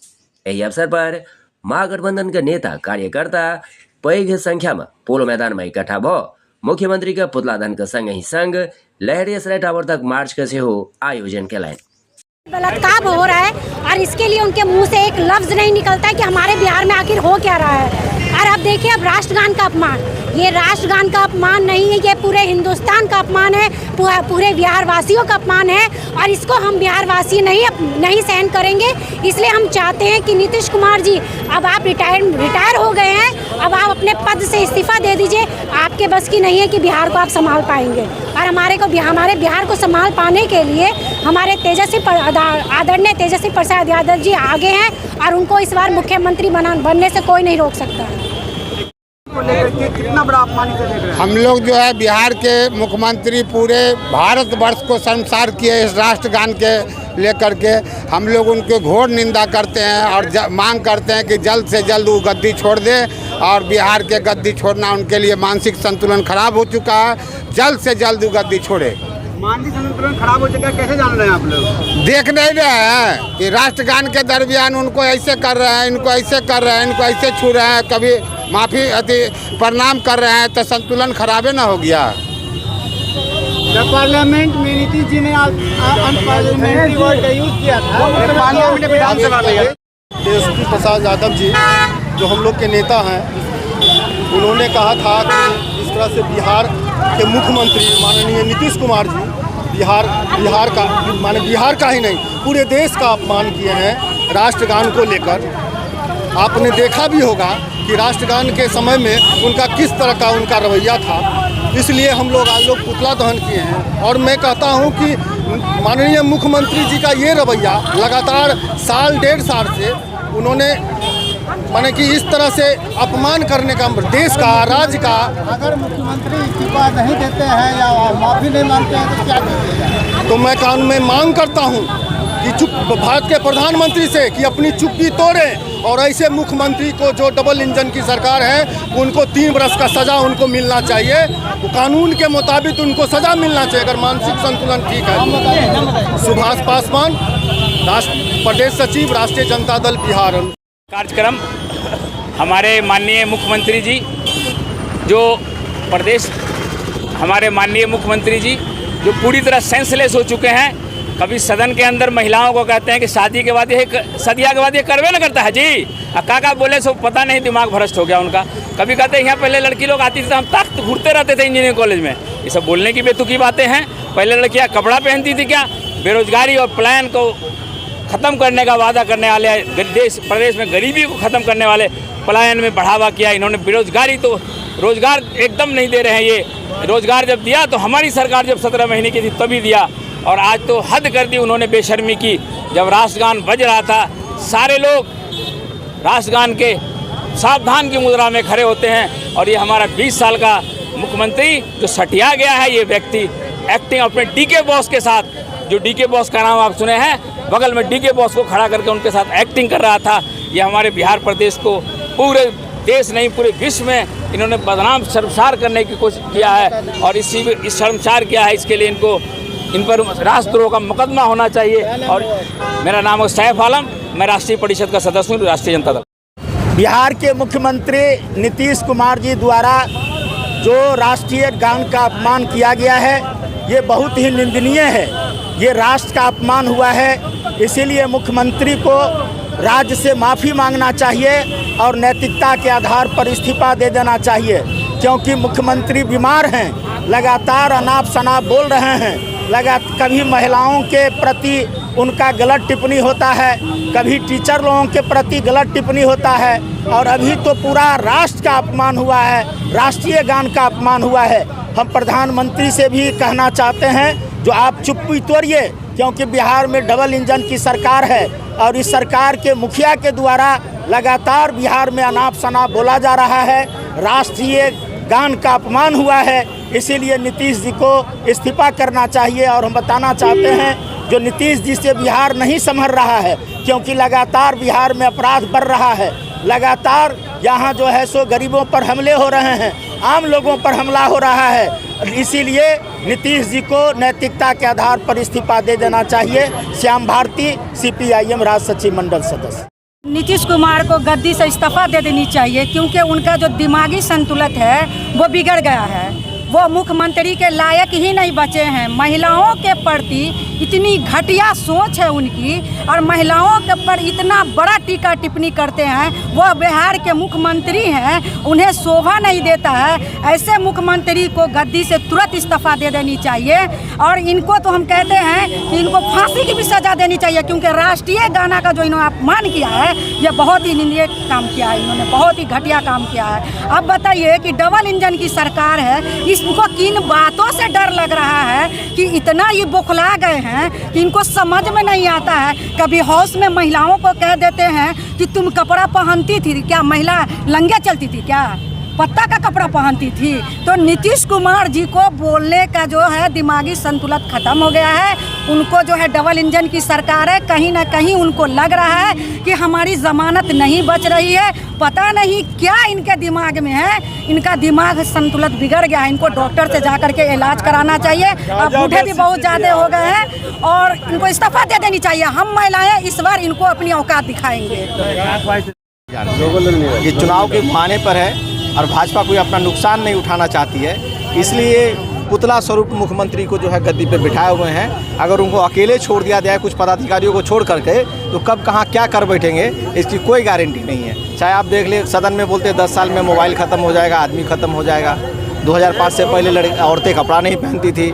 यही अवसर पर महागठबंधन के नेता कार्यकर्ता पैघ संख्या में पोलो मैदान में इकट्ठा भ मुख्यमंत्री का पुतला दहन के संग ही संग लहरिया टावर तक मार्च के हो आयोजन के लाइन बलात्कार हो रहा है, और इसके लिए उनके मुंह से एक लफ्ज नहीं निकलता है कि हमारे बिहार में आखिर हो क्या रहा है। और अब देखिए, अब राष्ट्रगान का अपमान, ये राष्ट्रगान का अपमान नहीं है, ये पूरे हिंदुस्तान का अपमान है, पूरे बिहार वासियों का अपमान है, और इसको हम बिहार वासी नहीं सहन करेंगे। इसलिए हम चाहते हैं कि नीतीश कुमार जी, अब आप रिटायर हो गए हैं, अब आप अपने पद से इस्तीफा दे दीजिए। आपके बस की नहीं है कि बिहार को आप संभाल पाएंगे, और हमारे बिहार को संभाल पाने के लिए हमारे आदरणीय तेजस्वी प्रसाद यादव जी आगे हैं, और उनको इस बार मुख्यमंत्री बनने से कोई नहीं रोक सकता है। कितना बड़ा अपमानित देख रहे हैं हम लोग जो है बिहार के मुख्यमंत्री पूरे भारतवर्ष को शर्मसार किए इस राष्ट्रगान के लेकर के। हम लोग उनके घोर निंदा करते हैं और मांग करते हैं कि जल्द से जल्द वो गद्दी छोड़ दे, और बिहार के गद्दी छोड़ना उनके लिए मानसिक संतुलन खराब हो चुका है, जल्द से जल्द वो गद्दी छोड़े। मानसिक संतुलन खराब हो चुका है, कैसे जान रहे हैं आप लोग? देख नहीं रहे हैं कि राष्ट्रगान के दरमियान उनको ऐसे कर रहे हैं, इनको ऐसे कर रहे हैं, इनको ऐसे छू रहे हैं, कभी माफ़ी प्रणाम कर रहे हैं तो संतुलन खराबे ना हो गया। जब पार्लियामेंट में नीतीश जी ने अनपार्लियामेंट्री वर्ड का यूज किया था, विधानसभा में तेजस्वी प्रसाद यादव जी जो हम लोग के नेता हैं, उन्होंने कहा था कि इस तरह से बिहार के मुख्यमंत्री माननीय नीतीश कुमार जी बिहार का ही नहीं पूरे देश का अपमान किए हैं राष्ट्रगान को लेकर। आपने देखा भी होगा कि राष्ट्रगान के समय में उनका किस तरह का उनका रवैया था, इसलिए हम लोग आज लोग पुतला दहन किए हैं। और मैं कहता हूं कि माननीय मुख्यमंत्री जी का ये रवैया लगातार साल डेढ़ साल से उन्होंने माने कि इस तरह से अपमान करने का देश का राज्य का। अगर मुख्यमंत्री इस्तीफा नहीं देते हैं या माफी नहीं मांगते हैं तो क्या करेंगे? तो मैं कानून में मांग करता हूं कि भारत के प्रधानमंत्री से कि अपनी चुप्पी तोड़ें और ऐसे मुख्यमंत्री को जो डबल इंजन की सरकार है उनको 3 वर्ष का सजा उनको मिलना चाहिए। तो कानून के मुताबिक उनको सजा मिलना चाहिए अगर मानसिक संतुलन ठीक है। सुभाष पासवान, प्रदेश सचिव, राष्ट्रीय जनता दल बिहार। कार्यक्रम हमारे माननीय मुख्यमंत्री जी जो प्रदेश हमारे माननीय मुख्यमंत्री जी जो पूरी तरह सेंसलेस हो चुके हैं। कभी सदन के अंदर महिलाओं को कहते हैं कि शादी के बाद सदिया के बाद ये करवे ना करता है जी, काका बोले सो पता नहीं दिमाग भ्रष्ट हो गया उनका। कभी कहते हैं यहाँ पहले लड़की लोग आती थी तो हम तख्त घूरते रहते थे इंजीनियरिंग कॉलेज में। ये सब बोलने की बेतुकी बातें हैं। पहले लड़कियाँ कपड़ा पहनती थी क्या? बेरोजगारी और पलायन को ख़त्म करने का वादा करने वाले प्रदेश में गरीबी को ख़त्म करने वाले पलायन में बढ़ावा किया इन्होंने। बेरोजगारी तो रोज़गार एकदम नहीं दे रहे हैं। ये रोज़गार जब दिया तो हमारी सरकार जब 17 महीने की थी तभी दिया, और आज तो हद कर दी उन्होंने बेशर्मी की। जब राष्ट्रगान बज रहा था सारे लोग राष्ट्रगान के सावधान की मुद्रा में खड़े होते हैं, और ये हमारा 20 साल का मुख्यमंत्री जो सटिया गया है, ये व्यक्ति एक्टिंग अपने डीके बॉस के साथ, जो डीके बॉस का नाम आप सुने हैं, बगल में डीके बॉस को खड़ा करके उनके साथ एक्टिंग कर रहा था। ये हमारे बिहार प्रदेश को पूरे देश नहीं पूरे विश्व में इन्होंने बदनाम शर्मसार करने की कोशिश किया है, और इस शर्मसार किया है। इसके लिए इन पर राष्ट्रद्रोह का मुकदमा होना चाहिए। और मेरा नाम है सैफ आलम, मैं राष्ट्रीय परिषद का सदस्य हूँ, राष्ट्रीय जनता दल। बिहार के मुख्यमंत्री नीतीश कुमार जी द्वारा जो राष्ट्रीय गान का अपमान किया गया है ये बहुत ही निंदनीय है। ये राष्ट्र का अपमान हुआ है, इसीलिए मुख्यमंत्री को राज्य से माफ़ी मांगना चाहिए और नैतिकता के आधार पर इस्तीफा दे देना चाहिए, क्योंकि मुख्यमंत्री बीमार हैं, लगातार अनाप शनाप बोल रहे हैं। कभी महिलाओं के प्रति उनका गलत टिप्पणी होता है, कभी टीचर लोगों के प्रति गलत टिप्पणी होता है, और अभी तो पूरा राष्ट्र का अपमान हुआ है, राष्ट्रीय गान का अपमान हुआ है। हम प्रधानमंत्री से भी कहना चाहते हैं जो आप चुप्पी तोड़िए, क्योंकि बिहार में डबल इंजन की सरकार है और इस सरकार के मुखिया के द्वारा लगातार बिहार में अनाप शनाप बोला जा रहा है, राष्ट्रीय गान का अपमान हुआ है। इसीलिए नीतीश जी को इस्तीफा करना चाहिए। और हम बताना चाहते हैं जो नीतीश जी से बिहार नहीं संभल रहा है, क्योंकि लगातार बिहार में अपराध बढ़ रहा है, लगातार यहाँ जो है सो गरीबों पर हमले हो रहे हैं, आम लोगों पर हमला हो रहा है। इसीलिए नीतीश जी को नैतिकता के आधार पर इस्तीफा दे देना चाहिए। श्याम भारती, CPIM राज्य सचिव मंडल सदस्य। नीतीश कुमार को गद्दी से इस्तीफा दे देनी चाहिए, क्योंकि उनका जो दिमागी संतुलन है वो बिगड़ गया है। वो मुख्यमंत्री के लायक ही नहीं बचे हैं। महिलाओं के प्रति इतनी घटिया सोच है उनकी, और महिलाओं के पर इतना बड़ा टीका टिप्पणी करते हैं। वो बिहार के मुख्यमंत्री हैं, उन्हें शोभा नहीं देता है। ऐसे मुख्यमंत्री को गद्दी से तुरंत इस्तीफा दे देनी चाहिए, और इनको तो हम कहते हैं कि इनको फांसी की भी सजा देनी चाहिए, क्योंकि राष्ट्रीय गाना का जो इन्होंने अपमान किया है ये बहुत ही निंदनीय काम किया है, इन्होंने बहुत ही घटिया काम किया है। अब बताइए कि डबल इंजन की सरकार है, इनको किन बातों से डर लग रहा है कि इतना ये बौखला गए हैं कि इनको समझ में नहीं आता है। कभी हाउस में महिलाओं को कह देते हैं कि तुम कपड़ा पहनती थी क्या, महिला लंगे चलती थी क्या, पत्ता का कपड़ा पहनती थी। तो नीतीश कुमार जी को बोलने का जो है दिमागी संतुलन खत्म हो गया है। उनको जो है डबल इंजन की सरकार है, कहीं ना कहीं उनको लग रहा है कि हमारी जमानत नहीं बच रही है। पता नहीं क्या इनके दिमाग में है, इनका दिमाग संतुलन बिगड़ गया है। इनको डॉक्टर से जाकर के इलाज कराना चाहिए। अब बूढ़े भी बहुत ज़्यादा हो गए हैं और इनको इस्तीफा दे देनी चाहिए। हम महिलाएं इस बार इनको अपनी औकात दिखाएंगे। ये चुनाव के मुहाने पर है और भाजपा कोई अपना नुकसान नहीं उठाना चाहती है, इसलिए पुतला स्वरूप मुख्यमंत्री को जो है गद्दी पे बिठाए हुए हैं। अगर उनको अकेले छोड़ दिया जाए कुछ पदाधिकारियों को छोड़ करके तो कब कहाँ क्या कर बैठेंगे इसकी कोई गारंटी नहीं है। चाहे आप देख ले सदन में बोलते 10 साल में मोबाइल ख़त्म हो जाएगा, आदमी ख़त्म हो जाएगा। 2005 से पहले औरतें कपड़ा नहीं पहनती थी।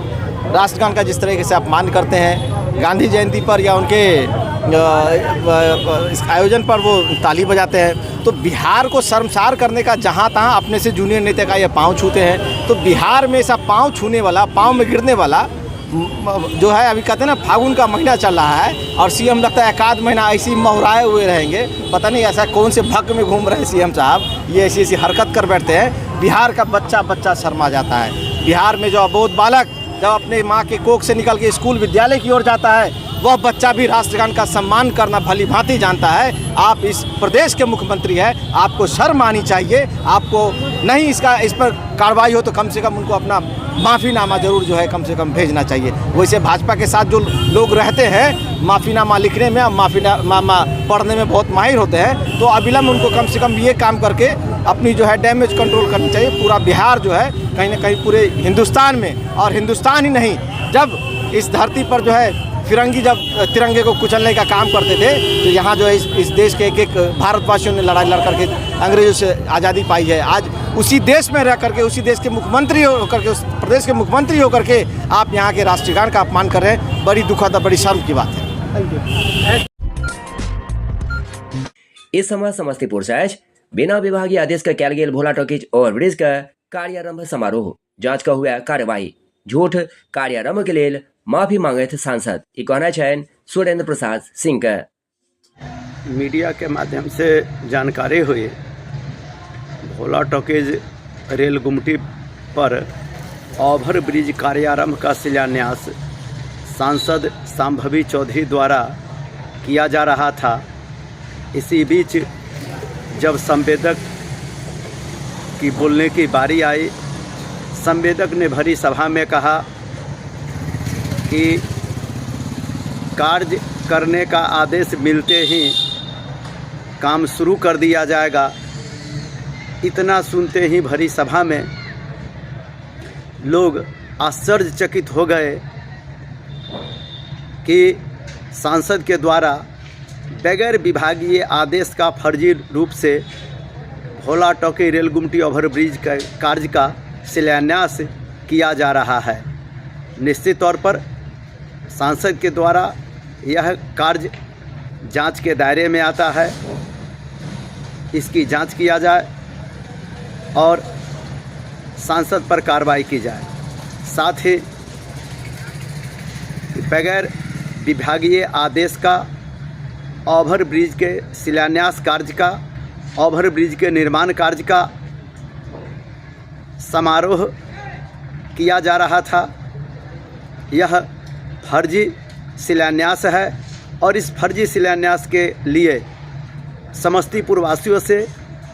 राष्ट्रगान का जिस तरीके से अपमान करते हैं, गांधी जयंती पर या उनके इस आयोजन पर वो ताली बजाते हैं, तो बिहार को शर्मसार करने का जहाँ तहाँ अपने से जूनियर नेता का ये पाँव छूते हैं। तो बिहार में ऐसा पाँव छूने वाला, पाँव में गिरने वाला जो है, अभी कहते हैं ना फागुन का महीना चल रहा है और सीएम लगता है 1 महीना ऐसी महराए हुए रहेंगे। पता नहीं ऐसा कौन से भक्त में घूम रहे हैं सीएम साहब, ये ऐसी ऐसी हरकत कर बैठते हैं। बिहार का बच्चा शर्मा जाता है। बिहार में जो अबोध बालक जब अपने माँ के कोख से निकल के स्कूल विद्यालय की ओर जाता है, वह बच्चा भी राष्ट्रगान का सम्मान करना भली भांति जानता है। आप इस प्रदेश के मुख्यमंत्री हैं, आपको शर्म आनी चाहिए। आपको नहीं इस पर कार्रवाई हो तो कम से कम उनको अपना माफ़ीनामा जरूर जो है कम से कम भेजना चाहिए। वैसे भाजपा के साथ जो लोग रहते हैं माफ़ीनामा लिखने में, माफ़ीनामा पढ़ने में बहुत माहिर होते हैं, तो अविलंब उनको कम से कम ये काम करके अपनी जो है डैमेज कंट्रोल करनी चाहिए। पूरा बिहार जो है कहीं ना कहीं पूरे हिंदुस्तान में, और हिंदुस्तान ही नहीं, जब इस धरती पर जो है फिरंगी जब तिरंगे को कुचलने का काम करते थे, तो यहाँ जो है इस देश के एक भारतवासियों ने लड़ाई लड़ करके अंग्रेजों से आज़ादी पाई है। आज उसी देश में रह करके, उसी देश के मुख्यमंत्री होकर के, उस प्रदेश के मुख्यमंत्री होकर के आप यहाँ के राष्ट्रगान का अपमान कर रहे हैं। बड़ी दुखद और बड़ी शर्म की बात है। इस समय समस्तीपुर से आज बिना विभागीय आदेश का किया गया भोला टॉकीज और ब्रिज का कार्यारंभ समारोह। जांच का हुआ कार्यवाही। झूठ कार्यारंभ के लिए माफी मांगे थे सांसद। कहना चयन सुरेंद्र प्रसाद सिंह का। मीडिया के माध्यम से जानकारी हुई, भोला टॉकीज रेल गुमटी पर ओवर ब्रिज कार्यारंभ का शिलान्यास सांसद संभवी चौधरी द्वारा किया जा रहा था। इसी बीच जब संवेदक की बोलने की बारी आई, संवेदक ने भरी सभा में कहा कि कार्य करने का आदेश मिलते ही काम शुरू कर दिया जाएगा। इतना सुनते ही भरी सभा में लोग आश्चर्यचकित हो गए कि सांसद के द्वारा बगैर विभागीय आदेश का फर्जी रूप से भोला टॉकी रेल गुमटी ओवरब्रिज का कार्य का शिलान्यास किया जा रहा है। निश्चित तौर पर सांसद के द्वारा यह कार्य जांच के दायरे में आता है। इसकी जांच किया जाए और सांसद पर कार्रवाई की जाए। साथ ही बगैर विभागीय आदेश का ओवर ब्रिज के शिलान्यास कार्य का, ओवर ब्रिज के निर्माण कार्य का समारोह किया जा रहा था। यह फर्जी शिलान्यास है और इस फर्जी शिलान्यास के लिए समस्तीपुर वासियों से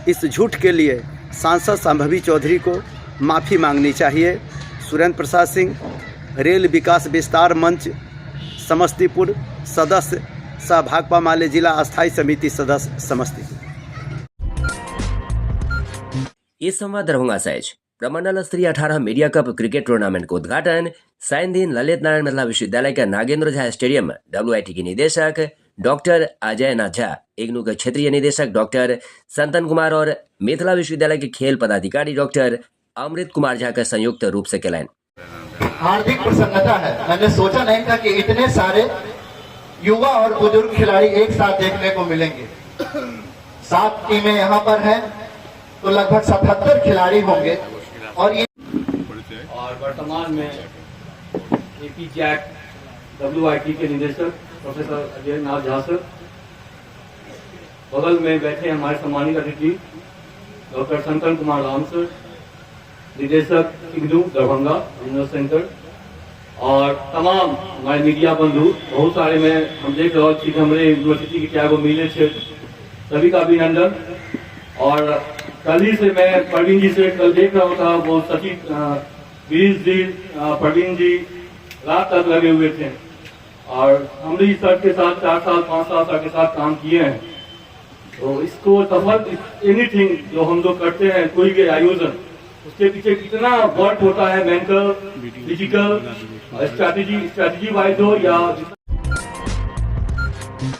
इस झूठ के लिए सांसद संभवी चौधरी को माफ़ी मांगनी चाहिए। सुरेंद्र प्रसाद सिंह, रेल विकास विस्तार मंच समस्तीपुर सदस्य सह भाकपा माले जिला अस्थायी समिति सदस्य समस्तीपुर। इस संवाद दरभंगा सहज प्रमंडल स्तरीय 18 मीडिया कप क्रिकेट टूर्नामेंट का उद्घाटन साइंदीन ललित नारायण मिथिला विश्वविद्यालय के नागेंद्र झा स्टेडियम में WIT के निदेशक डॉक्टर अजय नाथ झा, इग्नू के क्षेत्रीय निदेशक डॉक्टर संतन कुमार और मिथिला विश्वविद्यालय के खेल पदाधिकारी डॉक्टर अमृत कुमार झा का संयुक्त रूप से कैलान। हार्दिक प्रसन्नता है। मैंने सोचा नहीं था कि इतने सारे युवा और बुजुर्ग खिलाड़ी एक साथ देखने को मिलेंगे। 7 टीमें यहाँ पर हैं तो लगभग 77 खिलाड़ी होंगे और वर्तमान में AP जैक WIT के निदेशक प्रोफेसर अजय नाथ झा सर, बगल में बैठे हमारे सम्मानित अतिथि डॉक्टर संतन कुमार राम सर, निदेशक इग्नू दरभंगा रीजनल सेंटर, और तमाम हमारे मीडिया बंधु, बहुत सारे में हम देख रहे हैं हमारे यूनिवर्सिटी के क्या मिले क्षेत्र, सभी का अभिनंदन। और कल ही से मैं प्रवीण जी से कल देख रहा था, वो सचिव गिरीश जी, प्रवीण जी रात तक लगे हुए थे और हम भी सर के साथ 4 साल 5 साल सर के साथ काम किए हैं। तो इसको सफल एनीथिंग जो हम लोग करते हैं, कोई भी आयोजन, उसके पीछे कितना वर्क होता है, मेंटल, फिजिकल, स्ट्रैटेजी वाइज हो या